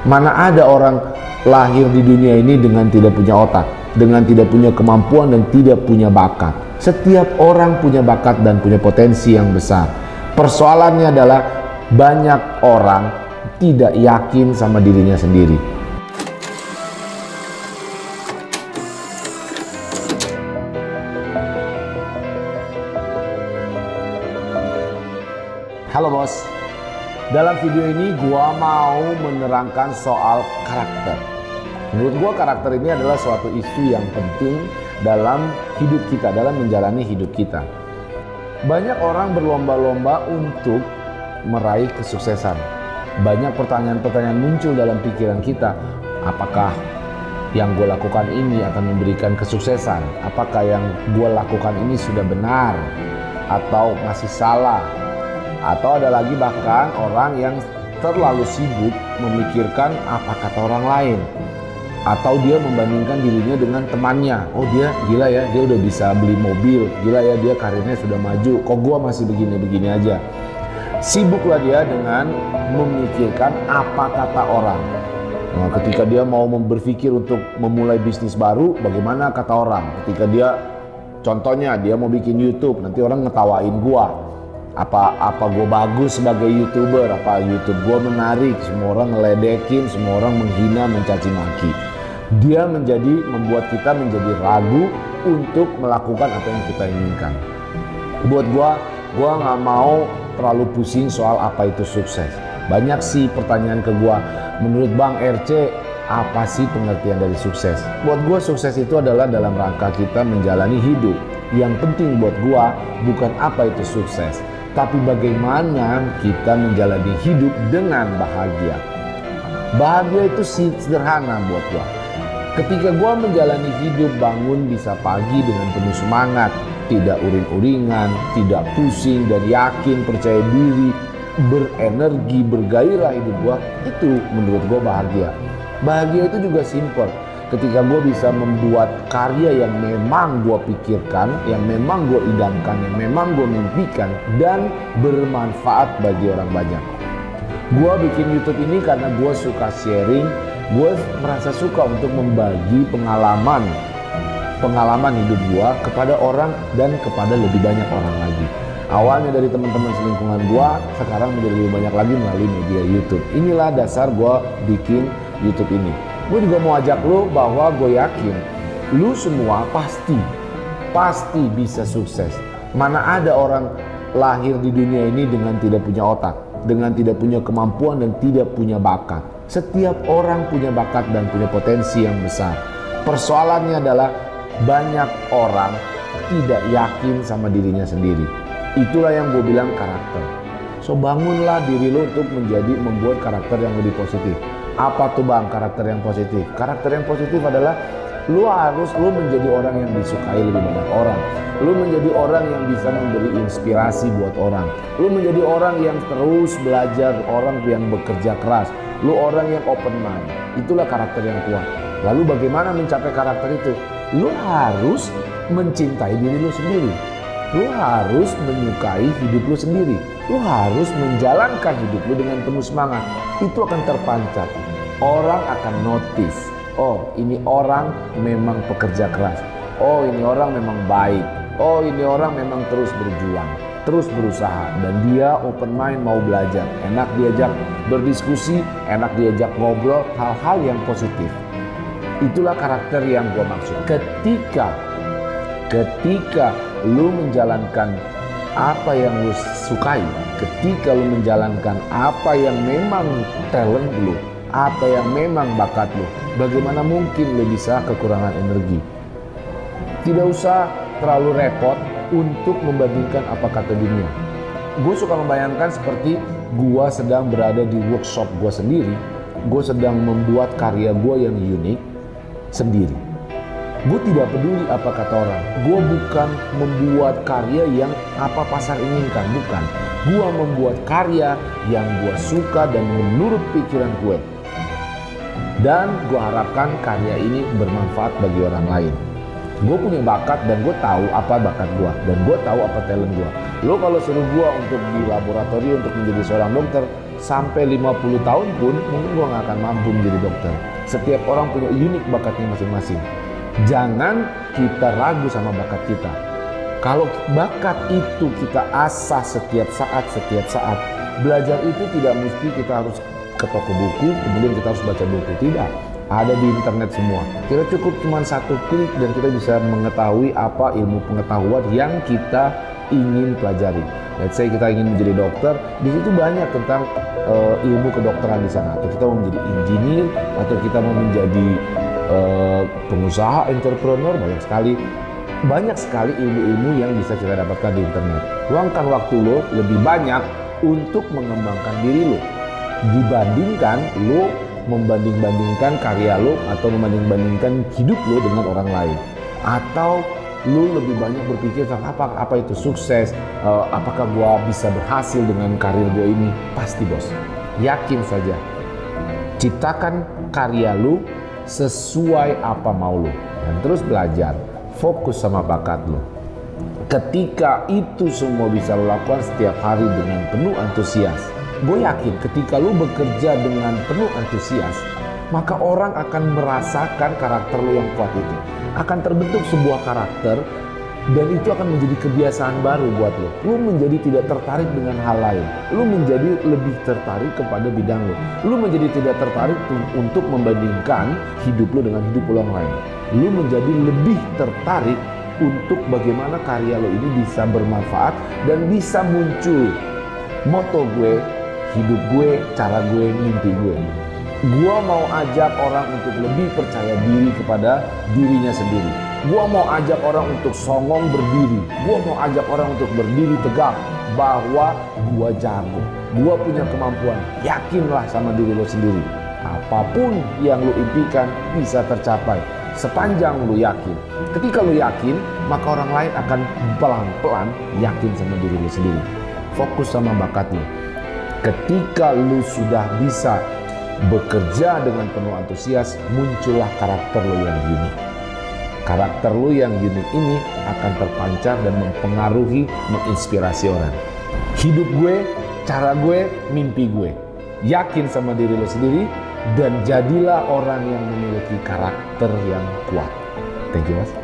Mana ada orang lahir di dunia ini dengan tidak punya otak, dengan tidak punya kemampuan dan tidak punya bakat. Setiap orang punya bakat dan punya potensi yang besar. Persoalannya adalah banyak orang tidak yakin sama dirinya sendiri. Halo bos, dalam video ini gua mau menerangkan soal karakter. Menurut gua karakter ini adalah suatu isu yang penting dalam hidup kita, dalam menjalani hidup kita. Banyak orang berlomba-lomba untuk meraih kesuksesan. Banyak pertanyaan-pertanyaan muncul dalam pikiran kita. Apakah yang gue lakukan ini akan memberikan kesuksesan? Apakah yang gue lakukan ini sudah benar atau masih salah? Atau ada lagi bahkan orang yang terlalu sibuk memikirkan apa kata orang lain. Atau dia membandingkan dirinya dengan temannya. Oh dia gila ya, dia udah bisa beli mobil. Gila ya, dia karirnya sudah maju. Kok gua masih begini-begini aja. Sibuklah dia dengan memikirkan apa kata orang. Nah, ketika dia mau berpikir untuk memulai bisnis baru, bagaimana kata orang. Ketika dia, contohnya dia mau bikin YouTube, nanti orang ngetawain gua. Apa gue bagus sebagai YouTuber, apa YouTube gue menarik, semua orang ngeledekin, semua orang menghina, mencaci maki. Dia membuat kita menjadi ragu untuk melakukan apa yang kita inginkan. Buat gue nggak mau terlalu pusing soal apa itu sukses. Banyak sih pertanyaan ke gue, menurut Bang RC apa sih pengertian dari sukses? Buat gue sukses itu adalah dalam rangka kita menjalani hidup. Yang penting buat gue bukan apa itu sukses, tapi bagaimana kita menjalani hidup dengan bahagia. Bahagia itu sederhana buat gua. Ketika gua menjalani hidup, bangun bisa pagi dengan penuh semangat, tidak uring-uringan, tidak pusing dan yakin, percaya diri, berenergi, bergairah hidup gua, itu menurut gua bahagia. Bahagia itu juga simpel. Ketika gue bisa membuat karya yang memang gue pikirkan, yang memang gue idamkan, yang memang gue mimpikan, dan bermanfaat bagi orang banyak. Gue bikin YouTube ini karena gue suka sharing, gue merasa suka untuk membagi pengalaman hidup gue kepada orang dan kepada lebih banyak orang lagi. Awalnya dari teman-teman selingkungan gue, sekarang menjadi lebih banyak lagi melalui media YouTube. Inilah dasar gue bikin YouTube ini. Gue juga mau ajak lo bahwa gue yakin lo semua pasti bisa sukses. Mana ada orang lahir di dunia ini dengan tidak punya otak, dengan tidak punya kemampuan dan tidak punya bakat. Setiap orang punya bakat dan punya potensi yang besar. Persoalannya adalah banyak orang tidak yakin sama dirinya sendiri. Itulah yang gue bilang karakter. So bangunlah diri lo untuk membuat karakter yang lebih positif. Apa tuh bang karakter yang positif? Karakter yang positif adalah lu menjadi orang yang disukai lebih banyak orang. Lu menjadi orang yang bisa memberi inspirasi buat orang. Lu menjadi orang yang terus belajar, orang yang bekerja keras. Lu orang yang open mind. Itulah karakter yang kuat. Lalu bagaimana mencapai karakter itu? Lu harus mencintai diri lu sendiri. Lu harus menyukai hidup lu sendiri. Lu harus menjalankan hidup lu dengan penuh semangat. Itu akan terpancar. Orang akan notice. Oh, ini orang memang pekerja keras. Oh, ini orang memang baik. Oh, ini orang memang terus berjuang, terus berusaha. Dan dia open mind, mau belajar. Enak diajak berdiskusi, enak diajak ngobrol, hal-hal yang positif. Itulah karakter yang gue maksud. Ketika lu menjalankan apa yang lu sukai, ketika lu menjalankan apa yang memang talent lu, apa yang memang bakat lu, bagaimana mungkin lu bisa kekurangan energi? Tidak usah terlalu repot untuk membandingkan apa kata dunia. Gue suka membayangkan seperti gue sedang berada di workshop gue sendiri, gue sedang membuat karya gue yang unik sendiri. Gue tidak peduli apa kata orang. Gue bukan membuat karya yang apa pasar inginkan, bukan. Gue membuat karya yang gue suka dan menurut pikiran gue. Dan gue harapkan karya ini bermanfaat bagi orang lain. Gue punya bakat dan gue tahu apa bakat gue. Dan gue tahu apa talent gue. Lo kalau suruh gue untuk di laboratorium untuk menjadi seorang dokter, sampai 50 tahun pun mungkin gue gak akan mampu menjadi dokter. Setiap orang punya unik bakatnya masing-masing. Jangan kita ragu sama bakat kita. Kalau bakat itu kita asah setiap saat, belajar itu tidak mesti kita harus ke toko buku, kemudian kita harus baca buku. Tidak, ada di internet semua. Kita cukup cuma satu klik dan kita bisa mengetahui apa ilmu pengetahuan yang kita ingin pelajari. Let's say kita ingin menjadi dokter, di situ banyak tentang ilmu kedokteran di sana. Atau kita mau menjadi engineer, atau kita mau menjadi pengusaha, entrepreneur, banyak sekali ilmu-ilmu yang bisa kita dapatkan di internet. Luangkan waktu lo lebih banyak untuk mengembangkan diri lo dibandingkan lo membanding-bandingkan karya lo atau membanding-bandingkan hidup lo dengan orang lain, atau lu lebih banyak berpikir tentang apa itu sukses, apakah gua bisa berhasil dengan karir gua ini. Pasti bos, yakin saja, ciptakan karya lu sesuai apa mau lu, dan terus belajar, fokus sama bakat lu. Ketika itu semua bisa lu lakukan setiap hari dengan penuh antusias, gue yakin ketika lu bekerja dengan penuh antusias, maka orang akan merasakan karakter lu yang kuat itu. Akan terbentuk sebuah karakter, dan itu akan menjadi kebiasaan baru buat lo. Lo menjadi tidak tertarik dengan hal lain. Lo menjadi lebih tertarik kepada bidang lo. Lo menjadi tidak tertarik untuk membandingkan hidup lo dengan hidup orang lain. Lo menjadi lebih tertarik untuk bagaimana karya lo ini bisa bermanfaat dan bisa muncul. Moto gue, hidup gue, cara gue, mimpi gue. Gua mau ajak orang untuk lebih percaya diri kepada dirinya sendiri. Gua mau ajak orang untuk songong berdiri. Gua mau ajak orang untuk berdiri tegak bahwa gua jago. Gua punya kemampuan. Yakinlah sama diri lo sendiri. Apapun yang lo impikan bisa tercapai sepanjang lo yakin. Ketika lo yakin, maka orang lain akan pelan-pelan yakin sama diri lo sendiri. Fokus sama bakat lo. Ketika lo sudah bisa bekerja dengan penuh antusias, muncullah karakter lo yang unik. Karakter lo yang unik ini akan terpancar dan mempengaruhi, menginspirasi orang. Hidup gue, cara gue, mimpi gue. Yakin sama diri lo sendiri dan jadilah orang yang memiliki karakter yang kuat. Thank you mas.